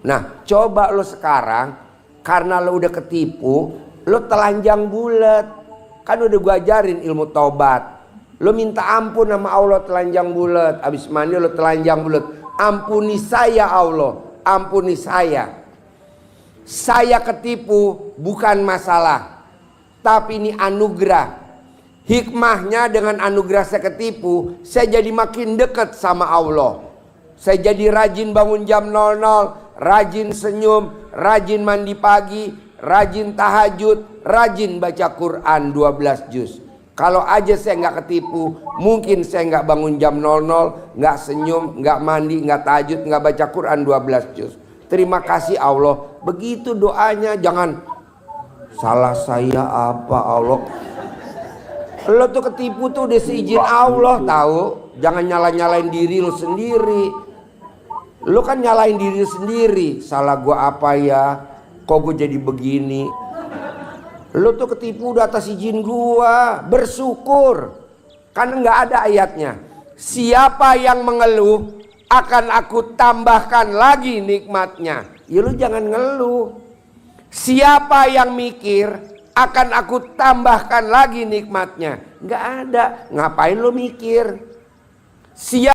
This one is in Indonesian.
Nah, coba lo sekarang, karena lo udah ketipu, lo telanjang bulat. Kan udah gua ajarin ilmu tobat. Lo minta ampun sama Allah telanjang bulat. Abis mandi lo telanjang bulat. Ampuni saya Allah, ampuni saya. Saya ketipu bukan masalah, tapi ini anugerah. Hikmahnya dengan anugerah saya ketipu, saya jadi makin dekat sama Allah. Saya jadi rajin bangun jam 00, rajin senyum, rajin mandi pagi, rajin tahajud, rajin baca Quran 12 juz. Kalau aja saya nggak ketipu, mungkin saya nggak bangun jam 00, nggak senyum, nggak mandi, nggak tahajud, nggak baca Quran 12 juz. Terima kasih Allah. Begitu doanya, jangan salah saya apa Allah. Lo tuh ketipu tuh udah seizin Allah tahu. Jangan nyalain diri lo sendiri. Lo kan nyalain diri sendiri. Salah gua apa ya? Kok gue jadi begini? Lo tuh ketipu udah atas izin gua. Bersyukur. Kan nggak ada ayatnya. Siapa yang mengeluh akan aku tambahkan lagi nikmatnya. Ya lo jangan ngeluh. Siapa yang mikir akan aku tambahkan lagi nikmatnya. Nggak ada. Ngapain lo mikir? Siapa